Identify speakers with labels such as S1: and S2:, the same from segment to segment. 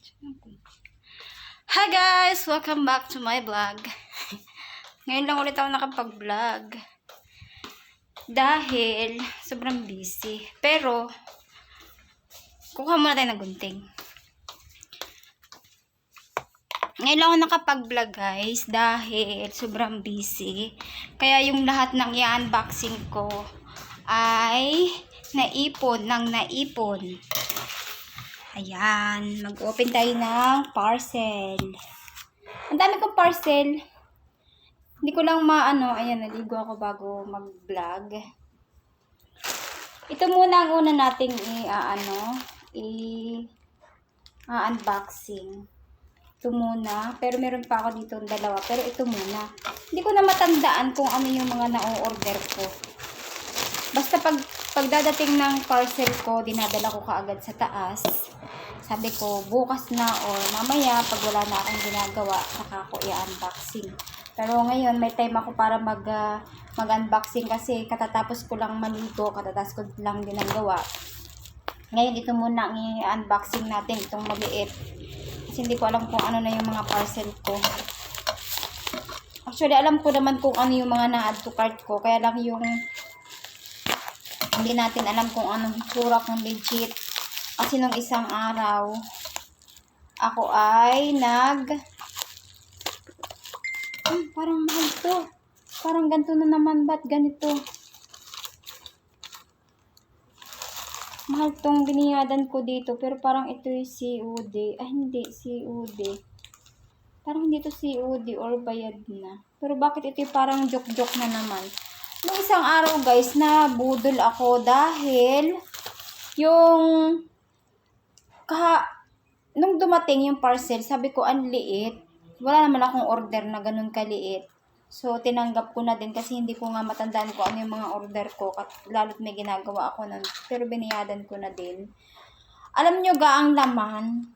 S1: Hi guys! Welcome back to my vlog. Ngayon lang ulit ako nakapag-vlog. Dahil sobrang busy. Pero, kuha muna tayo ng gunting. Ngayon lang ako nakapag-vlog guys. Dahil sobrang busy. Kaya yung lahat ng i-unboxing ko ay naipon. Ayan, mag-open tayo ng parcel. Ang dami kong parcel. Hindi ko lang ayan, naligo ako bago mag-vlog. Ito muna ang una nating unboxing. Ito muna, pero meron pa ako dito dalawa, pero ito muna. Hindi ko na matandaan kung ano yung mga na-order ko. Basta pagdadating ng parcel ko, dinadala ko kaagad sa taas. Sabi ko, bukas na or mamaya, pag wala na akong ginagawa, saka ako i-unboxing. Pero ngayon, may time ako para mag-unboxing kasi katatapos ko lang maligo, katatapos ko lang ginagawa. Ngayon, ito muna ang i-unboxing natin, itong maliit. Kasi hindi ko alam kung ano na yung mga parcel ko. Actually, alam ko naman kung ano yung mga na-add to cart ko. Kaya lang yung hindi natin alam kung anong hitsura, kung legit. Kasi nung isang araw, ako ay parang mahal to. Parang ganito na naman, ba't ganito? Mahal tong biniyadan ko dito, pero parang ito yung COD. Ay, hindi, COD. Parang hindi to COD or bayad na. Pero bakit ito yung parang joke-joke na naman? Nung isang araw guys, nabudol ako dahil yung nung dumating yung parcel, sabi ko ang liit. Wala naman akong order na ganun kaliit. So, tinanggap ko na din kasi hindi ko nga matandaan ko ano yung mga order ko. Lalo't may ginagawa ako nun. Pero biniyadan ko na din. Alam nyo ga, ang laman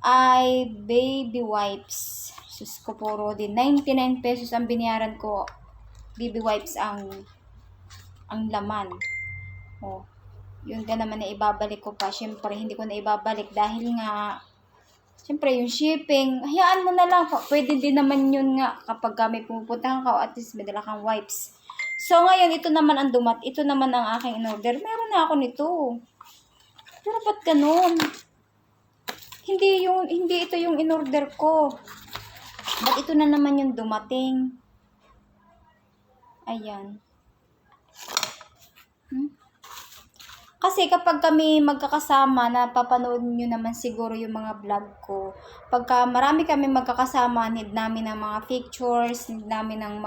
S1: ay baby wipes. Sus ko puro din. 99 pesos ang biniyaran ko. Baby wipes ang laman. Oh. Yun ka naman na ibabalik ko pa. Siyempre, hindi ko na ibabalik dahil nga, siyempre, yung shipping, hayaan mo na lang. Pwede din naman yun nga kapag may pupuntahan ka o at least may dala kang wipes. So, ngayon, ito naman ang ito naman ang aking in-order. Meron na ako nito. Pero ba't ganun? Hindi ito yung in-order ko. Ba't ito na naman yung dumating? Ayan. Kasi kapag kami magkakasama, napapanood nyo naman siguro yung mga vlog ko. Pagka marami kami magkakasama, need namin ng mga pictures, need namin ng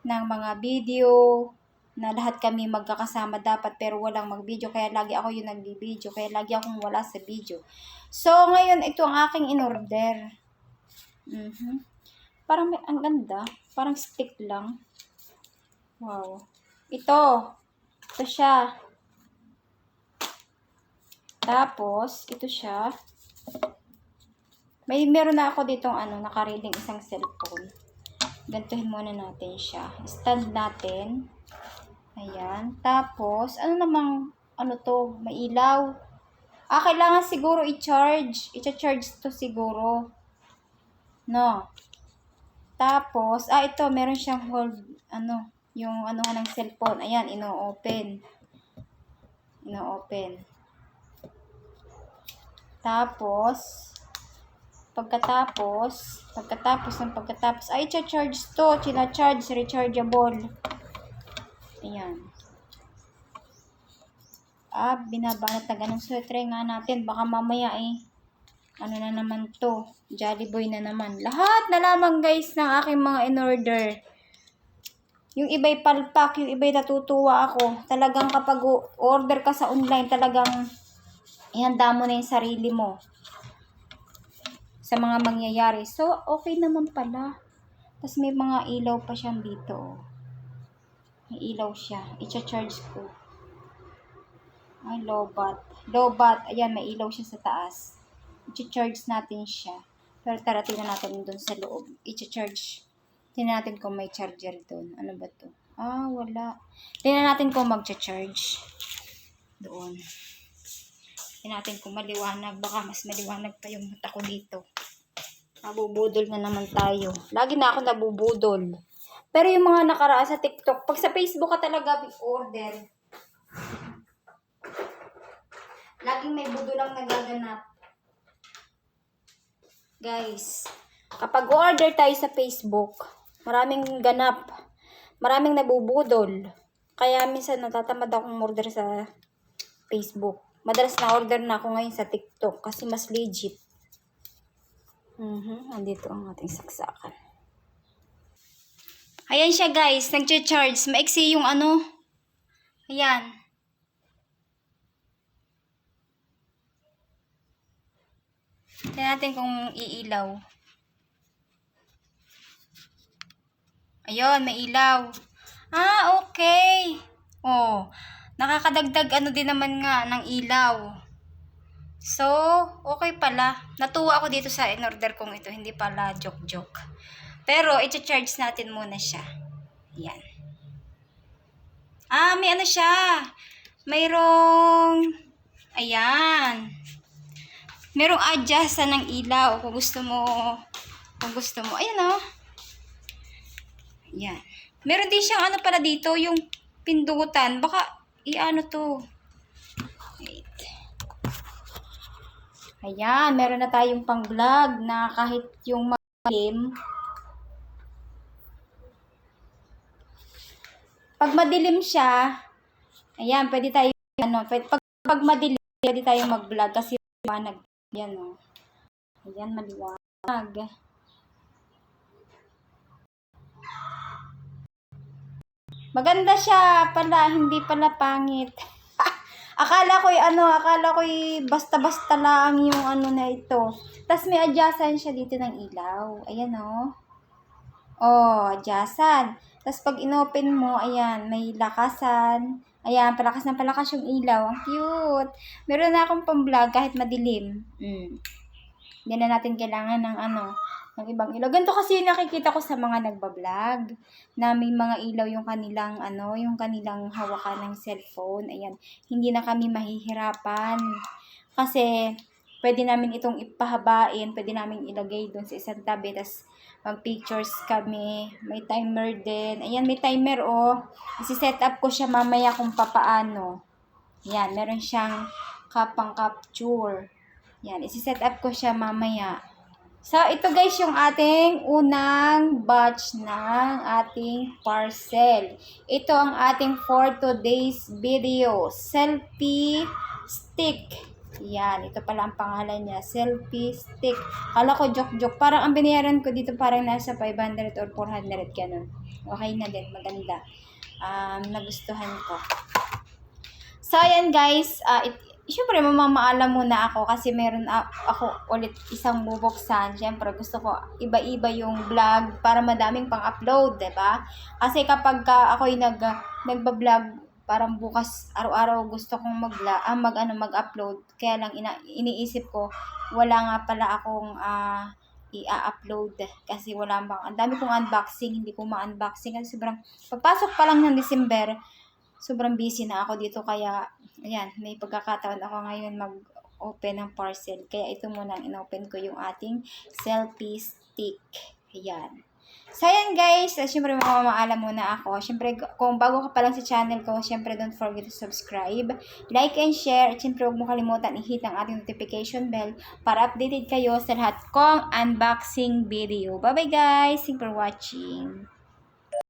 S1: mga video, na lahat kami magkakasama dapat pero walang mag-video. Kaya lagi ako yung nag-video, kaya lagi akong wala sa video. So, ngayon, ito ang aking in-order. Parang ang ganda. Parang stick lang. Wow. Ito siya. Tapos, ito siya. Meron na ako ditong nakareading isang cellphone. Gantuhin muna natin siya. Stand natin. Ayan. Tapos, to? May ilaw. Kailangan siguro i-charge. I-charge to siguro. No. Tapos, ito, meron siyang hold, yung ng cellphone. Ayan, ino-open. Tapos, pagkatapos, ay, i-charge to. China-charge, rechargeable. Ayan. Binabanat na ganun. So, try nga natin. Baka mamaya ano na naman to. Jollyboy na naman. Lahat na lamang guys ng aking mga in-order. Yung iba'y palpak, yung iba'y natutuwa ako. Talagang kapag order ka sa online, talagang ihanda mo na yung sarili mo sa mga mangyayari. So, okay naman pala. Tapos may mga ilaw pa siyang dito. May ilaw siya. I-charge ko. Ay, lobat. Ayan, may ilaw siya sa taas. I-charge natin siya. Pero tara, tingnan natin doon sa loob. I-charge. Tingnan natin kung may charger doon. Ano ba to? Wala. Tingnan natin kung mag-charge. Doon. Tingnan natin kung maliwanag. Baka mas maliwanag pa yung mata ko dito. Nabubudol na naman tayo. Lagi na ako nabubudol. Pero yung mga nakaraan sa TikTok, pag sa Facebook ka talaga order, laging may budol lang nagaganap. Guys, kapag order tayo sa Facebook, maraming ganap. Maraming nabubudol. Kaya minsan natatamad akong order sa Facebook. Madalas na order na ako ngayon sa TikTok kasi mas legit. Andito ang ating saksakan. Ayan siya guys, nag-charge. Maiksi yung ano. Ayan. Tignan natin kung iilaw. Ayun, may ilaw. Ah, okay. Oh, nakakadagdag ano din naman nga ng ilaw. So, okay pala. Natuwa ako dito sa in-order kong ito. Hindi pala joke-joke. Pero, i-charge natin muna siya. Yan. Ah, may ano siya. Mayroong, ayan. Merong adjustan ng ilaw. Kung gusto mo, ayan o. Yan. Meron din siyang ano pala dito, yung pindutan. Baka, i-ano to. Wait. Ayan, meron na tayong pang-vlog na kahit yung madilim. Pag madilim siya, ayan, pwede tayo, ano, pag madilim, pwede tayo mag-vlog kasi maliwanag. Ayan, o. Ayan, maliwanag. Maganda siya pala, hindi pala pangit. Akala ko'y basta-basta lang yung ano na ito. Tapos may adjustan siya dito ng ilaw. Ayan o. Oh, adjustan. Tapos pag inopen mo, ayan, may lakasan. Ayan, palakas na palakas yung ilaw. Ang cute. Meron na akong pang-vlog kahit madilim. Hindi na natin kailangan ng ng ibang ilaw. Ganito kasi yung nakikita ko sa mga nagbablog na may mga ilaw yung kanilang yung kanilang hawakan ng cellphone. Ayan, hindi na kami mahihirapan kasi pwede namin itong ipahabain, pwede namin ilagay doon sa isang tabi, tas mag-pictures kami. May timer din. Ayan, may timer isi-set up ko siya mamaya kung papaano. Ayan, meron siyang kapang capture. Ayan, isi-set up ko siya mamaya. So, ito guys yung ating unang batch ng ating parcel. Ito ang ating for today's video. Selfie stick. Yan, ito pala ang pangalan niya. Selfie stick. Kala ko joke-joke. Parang ang binayaran ko dito parang nasa 500 or 400 ganun. Okay na din, maganda. Nagustuhan ko. So, ayan guys, syempre mamamaalam muna ako kasi meron ako ulit isang bubuksan. Syempre gusto ko iba-iba yung vlog para madaming pang-upload, 'di ba? Kasi kapag ako'y nagba-vlog, parang bukas araw-araw gusto kong mag-upload. Kaya lang iniisip ko wala nga pala akong i-upload kasi ang dami kong unboxing, hindi ko ma-unboxing kasi sobrang pagpasok pa lang ng December, sobrang busy na ako dito kaya ayan, may pagkakataon ako ngayon mag-open ng parcel. Kaya ito muna ang in-open ko yung ating selfie stick. Ayan. So, ayan guys. Siyempre, mamamaalam muna ako. Siyempre, kung bago ka pa lang sa channel ko, siyempre, don't forget to subscribe, like and share. At siyempre, huwag mo kalimutan i-hit ang ating notification bell para updated kayo sa lahat kong unboxing video. Bye-bye guys. Thanks for watching.